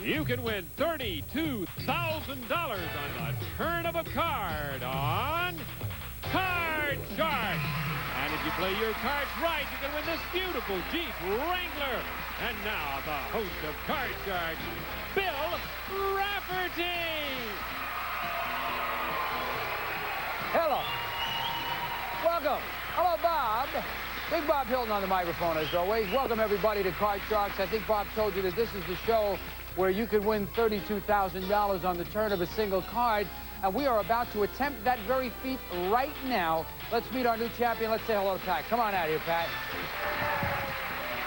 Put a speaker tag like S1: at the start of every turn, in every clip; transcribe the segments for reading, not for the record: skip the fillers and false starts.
S1: you can win $32,000 on the turn of a card on Card Shark. And if you play your cards right, you can win this beautiful Jeep Wrangler. And now the host of Card Shark, Bill Rafferty.
S2: Hello. Welcome. Hello, Bob. Big Bob Hilton on the microphone, as always. Welcome, everybody, to Card Sharks. I think Bob told you that this is the show where you can win $32,000 on the turn of a single card. And we are about to attempt that very feat right now. Let's meet our new champion. Let's say hello to Pat. Come on out here, Pat.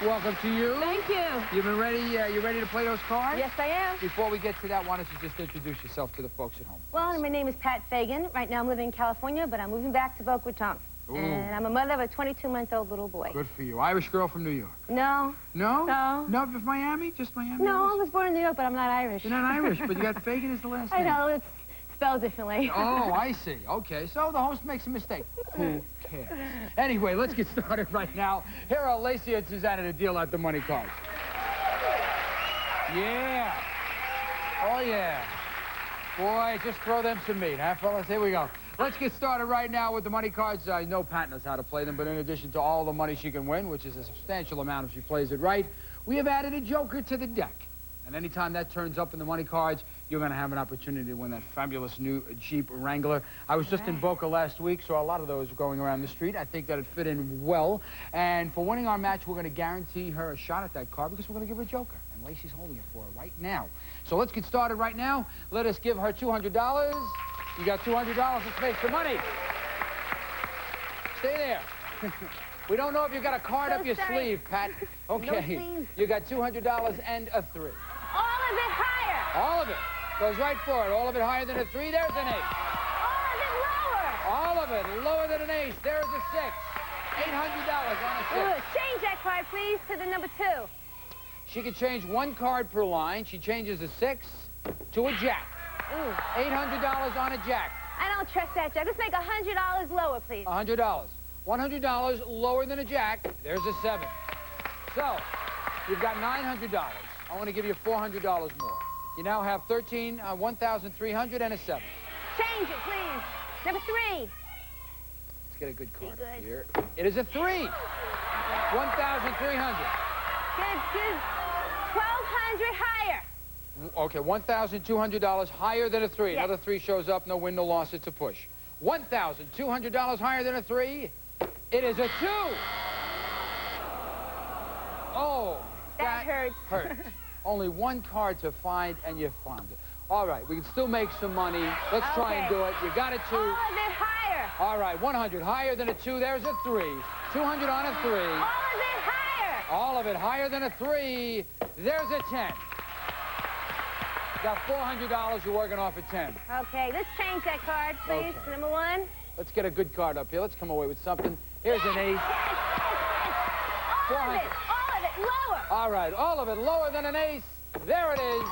S2: Welcome to you.
S3: Thank you.
S2: You've been ready? You ready to play those cards?
S3: Yes, I am.
S2: Before we get to that, why don't you just introduce yourself to the folks at home?
S3: Well, my name is Pat Fagan. Right now I'm living in California, but I'm moving back to Boca Raton.
S2: Ooh.
S3: And I'm a mother of a 22-month-old little boy.
S2: Good for you. Irish girl from New York.
S3: No.
S2: No?
S3: No.
S2: No, just Miami? Just Miami?
S3: No, I was born in New York, but I'm not Irish.
S2: You're not Irish, but you got Fagan as the last name.
S3: I know, it's spelled differently.
S2: Oh, I see. Okay, so the host makes a mistake. Who cares? Anyway, let's get started right now. Here are Lacey and Susanna to deal out the money cards. Yeah. Oh, yeah. Boy, just throw them some meat, huh, fellas? Here we go. Let's get started right now with the money cards. I know Pat knows how to play them, but in addition to all the money she can win, which is a substantial amount if she plays it right, we have added a joker to the deck. And anytime that turns up in the money cards, you're going to have an opportunity to win that fabulous new Jeep Wrangler. I was just in Boca last week, so a lot of those going around the street. I think that it fit in well. And for winning our match, we're going to guarantee her a shot at that car because we're going to give her a joker. And Lacey's holding it for her right now. So let's get started right now. Let us give her $200. You got $200. Let's make some money. Stay there. We don't know if you got a card up your sleeve, Pat. Okay.
S3: No,
S2: you got $200 and a 3.
S3: All of it higher.
S2: All of it. Goes right for it. All of it higher than a 3. There's an 8.
S3: All of it lower.
S2: All of it lower than an 8. There's a 6. $800 on a 6.
S3: Change that card, please, to the number 2.
S2: She can change one card per line. She changes a 6 to a jack.
S3: Ooh.
S2: $800 on a jack.
S3: I don't trust that, Jack. Let's make $100 lower, please.
S2: $100. $100 lower than a jack. There's a 7. So, you've got $900. I want to give you $400 more. You now have $1,300 and a 7.
S3: Change it, please. Number 3.
S2: Let's get a good card
S3: Good.
S2: here. It is a 3. 1,300.
S3: Good. 1,200 higher.
S2: Okay, $1,200 higher than a 3.
S3: Yes.
S2: Another 3 shows up, no win, no loss, it's a push. $1,200 higher than a 3. It is a 2. Oh,
S3: That hurts.
S2: hurts. Only one card to find, and you found it. All right, we can still make some money. Let's try and do it. You got a 2.
S3: All of it higher.
S2: All right, 100 higher than a 2. There's a 3. 200 on a 3.
S3: All of it higher.
S2: All of it higher than a 3. There's a 10. Got $400. You're working off a 10.
S3: Okay, let's change that card, please.
S2: Okay.
S3: Number 1.
S2: Let's get a good card up here. Let's come away with something. Here's an ace.
S3: All of it lower.
S2: All right, all of it lower than an ace. There it is.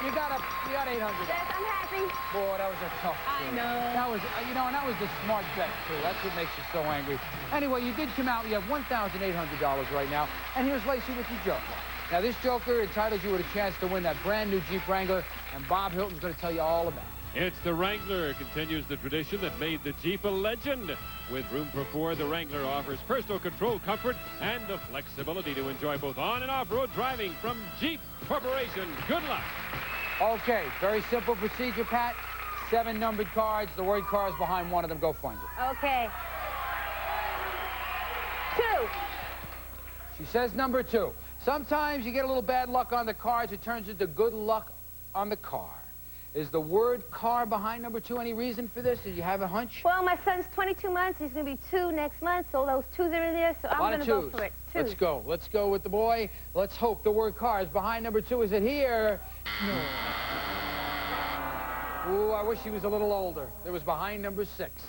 S2: You got $800.
S3: Yes, I'm happy.
S2: Boy, that was a tough
S3: I
S2: game.
S3: know.
S2: That was, and that was the smart bet, too. That's what makes you so angry. Anyway, you did come out. You have $1,800 right now. And here's Lacey with your joker. Now, this joker entitles you with a chance to win that brand new Jeep Wrangler, and Bob Hilton's going to tell you all about it.
S1: It's the Wrangler. Continues the tradition that made the Jeep a legend. With room for 4, the Wrangler offers personal control, comfort, and the flexibility to enjoy both on and off-road driving from Jeep Corporation. Good luck.
S2: Okay, very simple procedure, Pat. 7 numbered cards. The word car is behind one of them. Go find it.
S3: Okay. 2.
S2: She says number 2. Sometimes you get a little bad luck on the cards. It turns into good luck on the car. Is the word car behind number 2? Any reason for this? Did you have a hunch?
S3: Well, my son's 22 months. He's going to be 2 next month, so those 2s are in there, so I'm going to go for it. 2.
S2: Let's go. Let's go with the boy. Let's hope the word car is behind number 2. Is it here? No. Ooh, I wish he was a little older. It was behind number 6.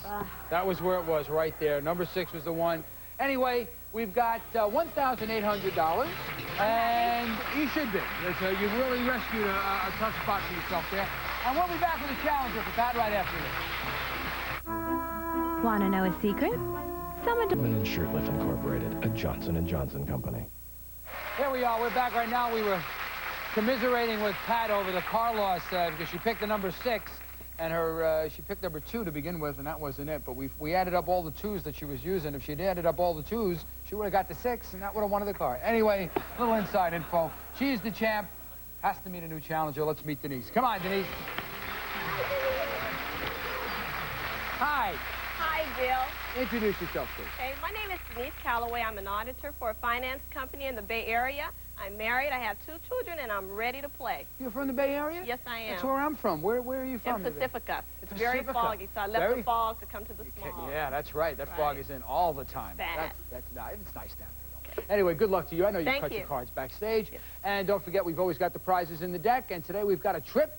S2: That was where it was, right there. Number 6 was the one. Anyway, we've got $1,800, and you should be. You've really rescued a tough spot for yourself there. And we'll be back with a challenger for Pat right after this.
S4: Want to know a secret?
S5: And Shirtlift Incorporated, a Johnson & Johnson company.
S2: Here we are. We're back right now. We were commiserating with Pat over the car loss because she picked the number 6, and she picked number 2 to begin with, and that wasn't it. But we added up all the 2s that she was using. If she'd added up all the 2s, she would have got the 6, and that would have won the car. Anyway, little inside info. She's the champ. Has to meet a new challenger. Let's meet Denise. Come on, Denise. Hi.
S4: Hi, Bill.
S2: Introduce yourself, please.
S4: Okay, my name is Denise Calloway. I'm an auditor for a finance company in the Bay Area. I'm married, I have 2 children, and I'm ready to play.
S2: You're from the Bay Area?
S4: Yes, I am.
S2: That's where I'm from. Where are you from?
S4: In Pacifica. It's
S2: Pacifica.
S4: very foggy, so I left the fog to come to the small.
S2: Yeah, that's right. That fog is in all the time.
S4: Bad.
S2: It's nice down there. Anyway, good luck to you. I know you cut your cards backstage.
S4: Yes.
S2: And don't forget, we've always got the prizes in the deck. And today we've got a trip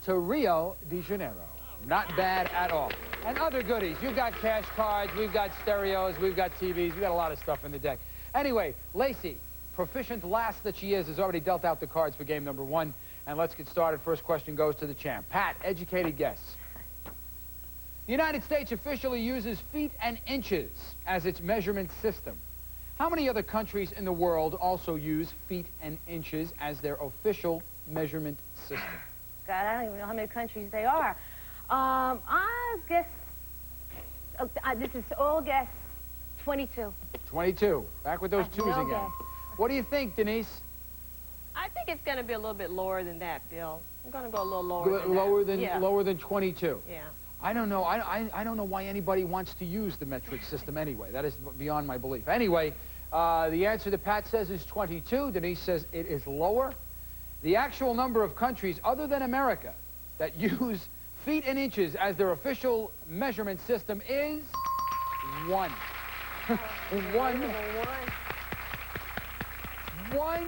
S2: to Rio de Janeiro. Not bad at all. And other goodies. You've got cash cards, we've got stereos, we've got TVs, we've got a lot of stuff in the deck. Anyway, Lacey, proficient lass that she is, has already dealt out the cards for game number 1. And let's get started. First question goes to the champ. Pat, educated guess. The United States officially uses feet and inches as its measurement system. How many other countries in the world also use feet and inches as their official measurement system?
S3: God, I don't even know how many countries they are. I guess, this is all guess, 22.
S2: 22. Back with those 2s again.
S3: Guess.
S2: What do you think, Denise?
S4: I think it's going to be a little bit lower than that, Bill. I'm going to go a little lower than that.
S2: Lower than 22.
S4: Yeah.
S2: I don't know. I don't know why anybody wants to use the metric system anyway. That is beyond my belief. Anyway, the answer that Pat says is 22. Denise says it is lower. The actual number of countries other than America that use feet and inches as their official measurement system is 1. One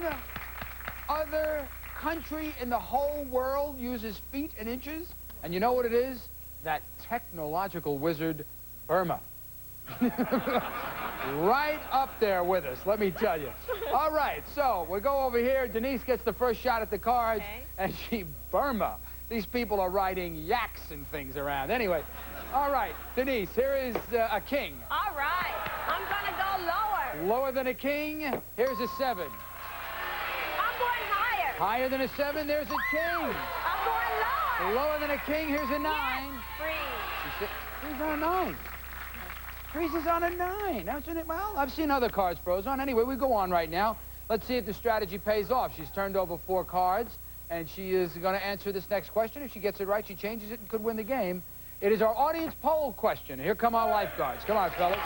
S2: other country in the whole world uses feet and inches. And you know what it is? That technological wizard, Burma. Right up there with us, let me tell you. All right, so we'll go over here. Denise gets the first shot at the cards, and Burma. These people are riding yaks and things around. Anyway, all right, Denise, here is a king.
S4: All right, I'm going to go lower.
S2: Lower than a king, here's a 7.
S4: I'm going higher.
S2: Higher than a 7, there's a king.
S4: I'm going lower.
S2: Lower than a king, here's a 9.
S4: Yes, 3.
S2: Here's on a 9. Freeze is on a 9. Well, I've seen other cards froze on. Anyway, we go on right now. Let's see if the strategy pays off. She's turned over 4 cards, and she is going to answer this next question. If she gets it right, she changes it and could win the game. It is our audience poll question. Here come our lifeguards. Come on, fellas.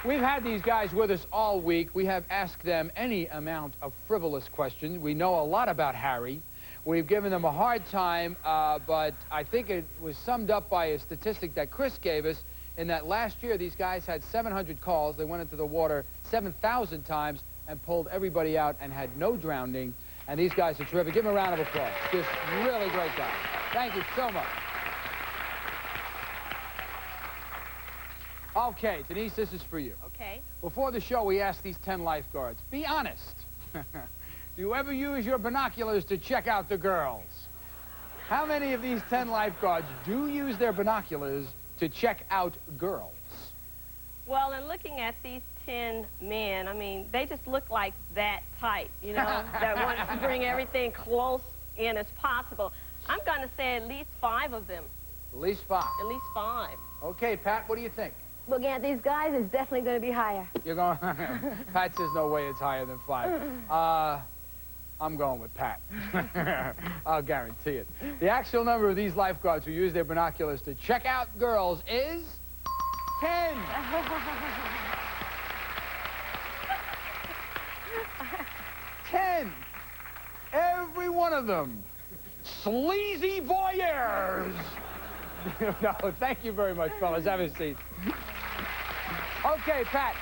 S2: We've had these guys with us all week. We have asked them any amount of frivolous questions. We know a lot about Harry. We've given them a hard time, but I think it was summed up by a statistic that Chris gave us in that last year these guys had 700 calls. They went into the water 7,000 times and pulled everybody out and had no drowning. And these guys are terrific. Give them a round of applause. Just really great guys. Thank you so much. Okay, Denise, this is for you.
S4: Okay.
S2: Before the show, we asked these 10 lifeguards, be honest. Do you ever use your binoculars to check out the girls? How many of these 10 lifeguards do use their binoculars to check out girls?
S4: Well, in looking at these 10 men, I mean, they just look like that type, you know, that wants to bring everything close in as possible. I'm going to say at least 5 of them.
S2: At least 5.
S4: At least 5.
S2: Okay, Pat, what do you think?
S3: Looking at these guys, it's definitely going to be higher.
S2: You're going... Pat says no way it's higher than 5. I'm going with Pat. I'll guarantee it. The actual number of these lifeguards who use their binoculars to check out girls is 10. 10. Every one of them. Sleazy voyeurs. No, thank you very much, fellas. Have a seat. Okay, Pat.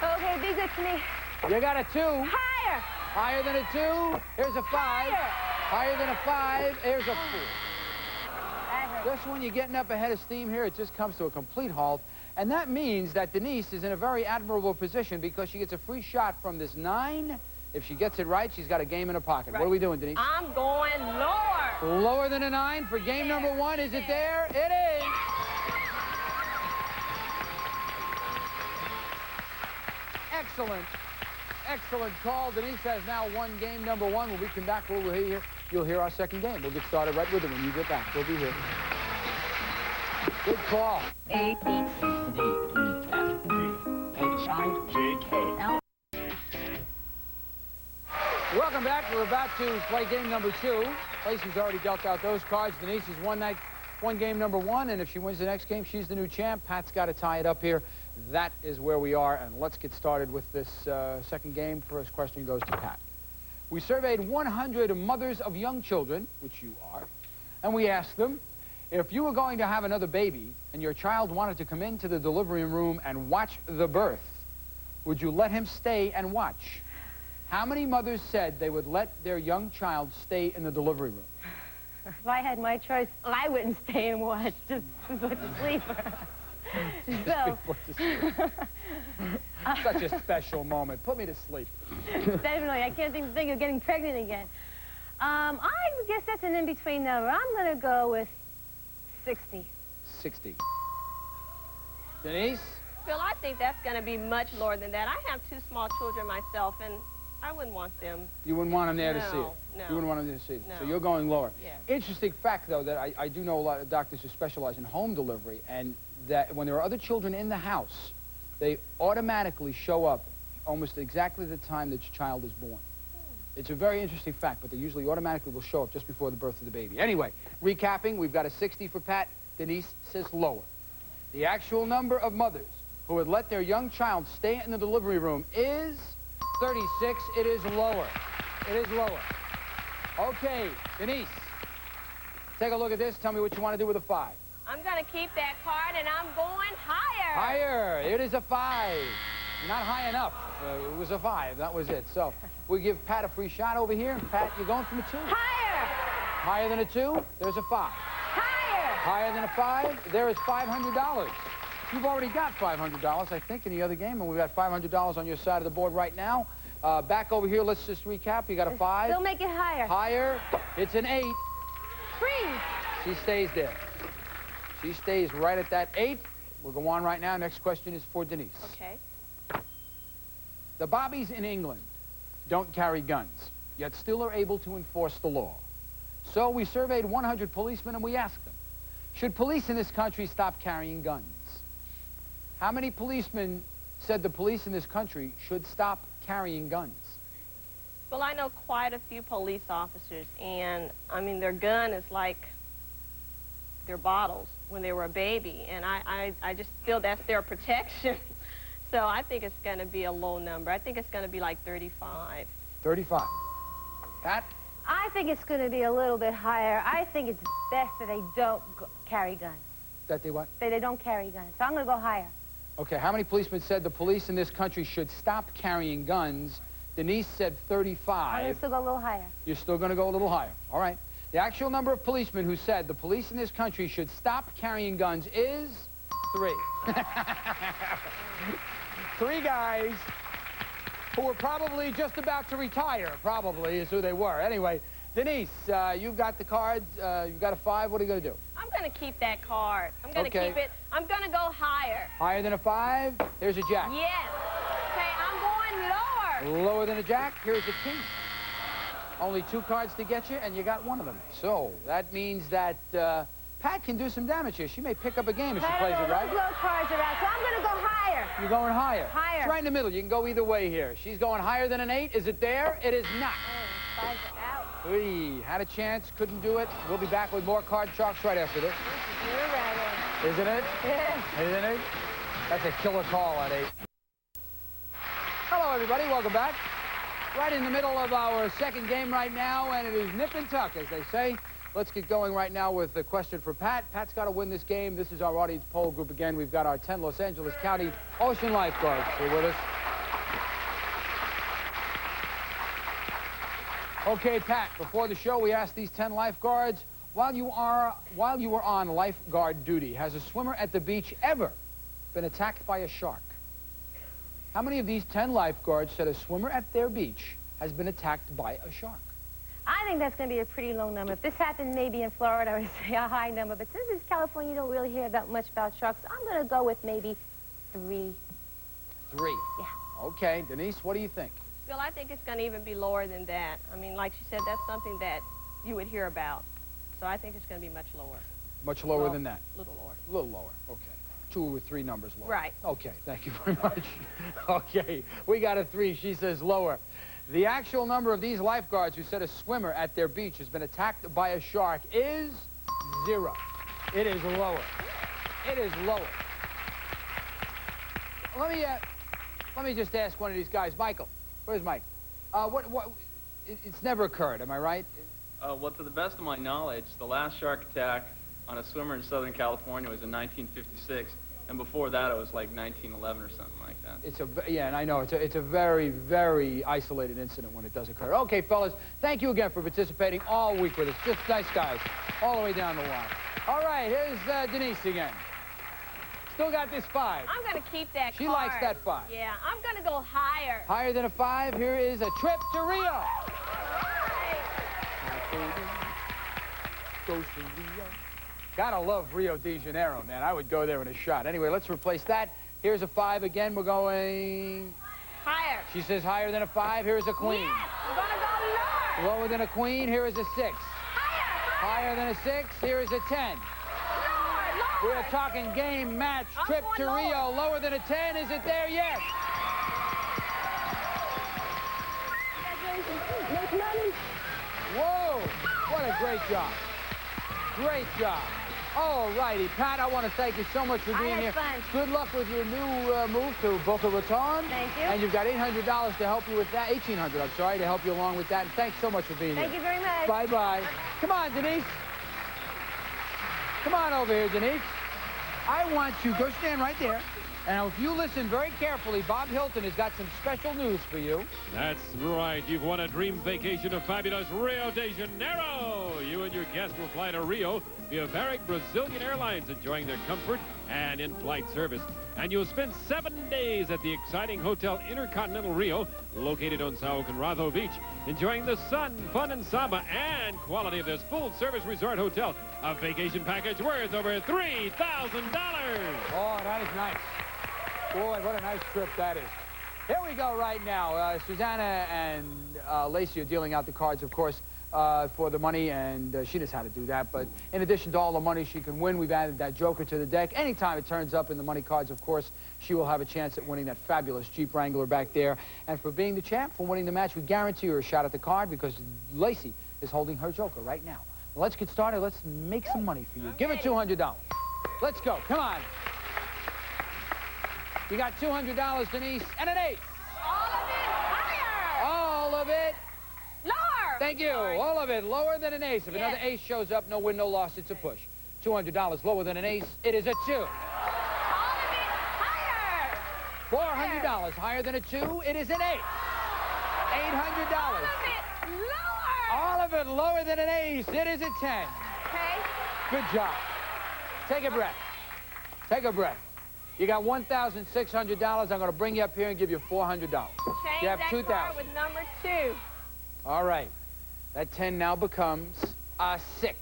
S3: Okay, be good to me.
S2: You got a 2.
S3: Higher.
S2: Higher than a 2. Here's a 5. Higher than a 5. Here's a 4. Just when you're getting up ahead of steam here, it just comes to a complete halt. And that means that Denise is in a very admirable position because she gets a free shot from this 9. If she gets it right, she's got a game in her pocket. Right. What are we doing, Denise?
S4: I'm going lower.
S2: Lower than a 9 for game number 1. Is it there? It is. Excellent. Excellent call. Denise has now won game number one. When we come back, you'll hear our second game. We'll get started right with it when you get back. We'll be here. Good call.
S6: A, B, C, D, E, F, G, H, I, J, K, L.
S2: Welcome back. We're about to play game number two. Lacey's already dealt out those cards. Denise has won game number one, and if she wins the next game, she's the new champ. Pat's got to tie it up here. That is where we are, and let's get started with this second game. First question goes to Pat. We surveyed 100 mothers of young children, which you are, and we asked them, if you were going to have another baby and your child wanted to come into the delivery room and watch the birth, would you let him stay and watch? How many mothers said they would let their young child stay in the delivery room?
S3: If I had my choice, I wouldn't stay and watch, just put to sleep. So,
S2: Such a special moment. Put me to sleep.
S3: definitely, I can't think of getting pregnant again. I guess that's an in-between number. I'm going to go with 60.
S2: 60. Denise?
S4: Phil, I think that's going to be much lower than that. I have two small children myself, and I wouldn't want them.
S2: You wouldn't want them there to see it?
S4: No.
S2: You wouldn't want them there to see it?
S4: No.
S2: So you're going lower.
S4: Yeah.
S2: Interesting fact, though, that I do know a lot of doctors who specialize in home delivery, and that when there are other children in the house, they automatically show up almost exactly the time that your child is born. It's a very interesting fact, but they usually automatically will show up just before the birth of the baby. Anyway, recapping, we've got a 60 for Pat. Denise says lower. The actual number of mothers who would let their young child stay in the delivery room is 36. It is lower. It is lower. Okay, Denise, take a look at this. Tell me what you want to do with a 5.
S4: I'm going to keep that card, and I'm going higher.
S2: Higher. It is a 5. Not high enough. It was a 5. That was it. So we give Pat a free shot over here. Pat, you're going from a 2.
S3: Higher!
S2: Higher than a 2? There's a 5.
S3: Higher!
S2: Higher than a 5? There is $500. You've already got $500, I think, in the other game, and we've got $500 on your side of the board right now. Back over here, let's just recap. You got a 5.
S3: Still make it higher.
S2: Higher. It's an 8.
S3: Freeze!
S2: She stays there. She stays right at that 8. We'll go on right now. Next question is for Denise.
S4: Okay.
S2: The Bobbies in England don't carry guns, yet still are able to enforce the law. So we surveyed 100 policemen and we asked them, should police in this country stop carrying guns? How many policemen said the police in this country should stop carrying guns?
S4: Well, I know quite a few police officers, and, I mean, their gun is like their bottles when they were a baby, and I just feel that's their protection. So I think it's going to be a low number. I think it's going to be like 35.
S2: 35. Pat?
S3: I think it's going to be a little bit higher. I think it's best that they don't carry guns.
S2: That they what?
S3: That they don't carry guns. So I'm going to go higher.
S2: Okay, how many policemen said the police in this country should stop carrying guns? Denise said 35.
S3: I'm going to still go a little higher.
S2: You're still going to go a little higher. All right. The actual number of policemen who said the police in this country should stop carrying guns is 3. 3 guys who were probably just about to retire, probably, is who they were. Anyway, Denise, you've got the cards. You've got a 5. What are you going to do?
S4: I'm going to keep that card. I'm going to
S2: Okay.
S4: keep it. I'm going to go higher.
S2: Higher than a 5? There's a jack.
S4: Yes. Okay, I'm going lower.
S2: Lower than a jack? Here's a king. Only 2 cards to get you, and you got 1 of them. So that means that Pat can do some damage here. She may pick up a game if she plays it right.
S3: Those low cards are out, so I'm going to go higher.
S2: You're going higher.
S3: Higher.
S2: It's right in the middle. You can go either way here. She's going higher than an 8. Is it there? It is not.
S3: 5's out.
S2: 3. Had a chance. Couldn't do it. We'll be back with more Card Sharks right after this.
S3: You're right.
S2: Isn't it?
S3: Yes.
S2: Isn't it? That's a killer call at 8. Hello, everybody. Welcome back. Right in the middle of our second game right now, and it is nip and tuck, as they say. Let's get going right now with the question for Pat. Pat's got to win this game. This is our audience poll group again. We've got our 10 Los Angeles County Ocean lifeguards here with us. Okay, Pat, before the show, we asked these 10 lifeguards, while you were on lifeguard duty, has a swimmer at the beach ever been attacked by a shark? How many of these 10 lifeguards said a swimmer at their beach has been attacked by a shark?
S3: I think that's going to be a pretty low number. If this happened maybe in Florida, I would say a high number. But since it's California, you don't really hear much about sharks. I'm going to go with maybe 3.
S2: 3.
S3: Yeah.
S2: Okay, Denise, what do you think?
S4: Bill, I think it's going to even be lower than that. I mean, like she said, that's something that you would hear about. So I think it's going to be much lower.
S2: Much lower than that?
S4: A little lower.
S2: A little lower, okay. 2 or 3 numbers lower.
S4: Right.
S2: Okay, thank you very much. Okay, we got a 3. She says lower. The actual number of these lifeguards who said a swimmer at their beach has been attacked by a shark is 0. It is lower. It is lower. Let me just ask one of these guys. Michael, where's Mike? It's never occurred, am I right?
S7: Well, to the best of my knowledge, the last shark attack on a swimmer in Southern California was in 1956, and before that it was like 1911 or something like that.
S2: Yeah, and I know it's a very, very isolated incident when it does occur. Okay, fellas, thank you again for participating all week with us. Just nice guys, all the way down the line. All right, here's Denise again. Still got this 5.
S4: I'm going to keep that
S2: She
S4: card.
S2: likes that 5.
S4: Yeah, I'm going to go higher.
S2: Higher than a 5, here is a trip to Rio.
S4: Right.
S2: Goes to Rio. Gotta love Rio de Janeiro, man. I would go there in a shot. Anyway, let's replace that. Here's a 5 again. We're going...
S4: Higher.
S2: She says higher than a 5. Here's a queen.
S4: Yes, we're going to go lower.
S2: Lower than a queen. Here is a 6. Higher than a 6. Here is a 10.
S4: Lower.
S2: We're talking game, match,
S4: I'm
S2: trip
S4: going
S2: to
S4: lower.
S2: Rio. Lower than a 10. Is it there? Yes. Whoa. What a great job. Great job. All righty, Pat, I want to thank you so much for being here.
S3: fun.
S2: Good luck with your new move to Boca Raton.
S3: Thank you.
S2: And you've got $800 to help you with that. $1,800, I'm sorry, to help you along with that. And thanks so much for being
S3: Thank
S2: here.
S3: you very much.
S2: Bye-bye. Come on, Denise. Come on over here, Denise. I want you, go stand right there. Now, if you listen very carefully, Bob Hilton has got some special news for you.
S1: That's right. You've won a dream vacation to fabulous Rio de Janeiro. You and your guests will fly to Rio via Varig Brazilian Airlines, enjoying their comfort and in-flight service. And you'll spend 7 days at the exciting Hotel Intercontinental Rio, located on Sao Conrado Beach, enjoying the sun, fun, and samba, and quality of this full-service resort hotel. A vacation package worth over $3,000.
S2: Oh, that is nice. Boy, what a nice trip that is. Here we go right now. Susanna and Lacey are dealing out the cards, of course, for the money, and she knows how to do that. But in addition to all the money she can win, we've added that joker to the deck. Anytime it turns up in the money cards, of course, she will have a chance at winning that fabulous Jeep Wrangler back there. And for being the champ, for winning the match, we guarantee her a shot at the card because Lacey is holding her joker right now. Let's get started. Let's make some money for you. Give her $200. Let's go. Come on. You got $200, Denise, and an 8.
S4: All of it higher.
S2: All of it.
S4: Lower.
S2: Thank you.
S4: Sorry.
S2: All of it lower than an ace. If
S4: Yes.
S2: another ace shows up, no win, no loss, it's a push. $200 lower than an ace, it is a 2.
S4: All of it higher.
S2: $400 higher than a 2, it is an 8. $800.
S4: All of it lower.
S2: All of it lower than an ace, it is a 10.
S4: Okay.
S2: Good job. Take a breath. Take a breath. You got $1,600. I'm going to bring you up here and give you $400.
S4: Change
S2: You have
S4: that
S2: $2,000.
S4: card with number 2.
S2: All right. That 10 now becomes a 6.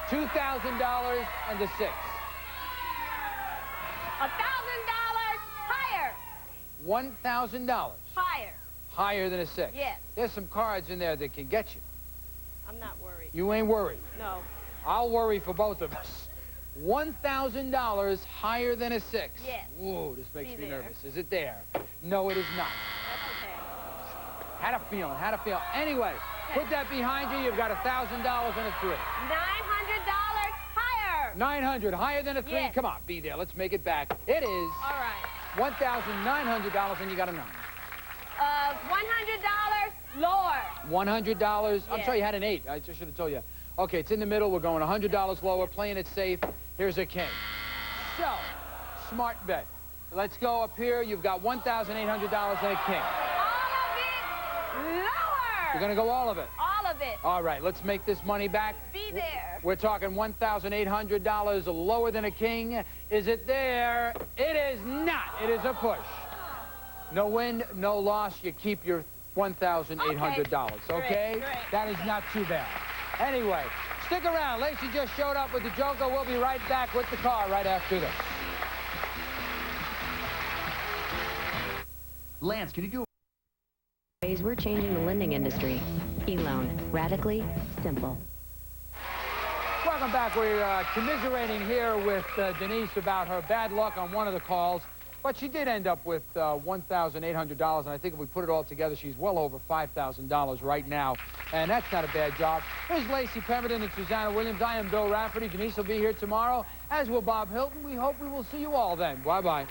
S2: $2,000 and a 6.
S4: $1,000 higher.
S2: $1,000.
S4: Higher.
S2: Higher than a 6.
S4: Yes.
S2: There's some cards in there that can get you.
S4: I'm not worried.
S2: You ain't worried.
S4: No.
S2: I'll worry for both of us. $1,000 higher than a 6.
S4: Yes.
S2: Whoa, this makes
S4: Be
S2: me
S4: there.
S2: nervous. Is it there? No, it is not.
S4: That's okay.
S2: Had a feeling, had a feeling. Anyway, put that behind you. You've got $1,000 and a 3.
S4: $900 higher.
S2: 900 higher than a 3.
S4: Yes.
S2: Come on, be there. Let's make it back. It is
S4: All right.
S2: $1,900 and you got a 9.
S4: $100 lower.
S2: $100. I'm
S4: Yes.
S2: sorry, you had an 8. I just should have told you. Okay, it's in the middle. We're going $100 lower, playing it safe. Here's a king. So, smart bet. Let's go up here. You've got $1,800 and a king.
S4: All of it lower.
S2: You're going to go all of it.
S4: All of it.
S2: All right, let's make this money back.
S4: Be there.
S2: We're talking $1,800 lower than a king. Is it there? It is not. It is a push. No win, no loss. You keep your $1,800. Okay?
S4: Great.
S2: That is not too bad. Anyway, stick around. Lacey just showed up with the joker. We'll be right back with the car right after this.
S8: Lance, can you do
S9: Ways we're changing the lending industry. E-loan. Radically simple.
S2: Welcome back. We're commiserating here with Denise about her bad luck on one of the calls. But she did end up with $1,800, and I think if we put it all together, she's well over $5,000 right now. And that's not a bad job. Here's Lacey Pemberton and Susanna Williams. I am Bill Rafferty. Denise will be here tomorrow, as will Bob Hilton. We hope we will see you all then. Bye-bye.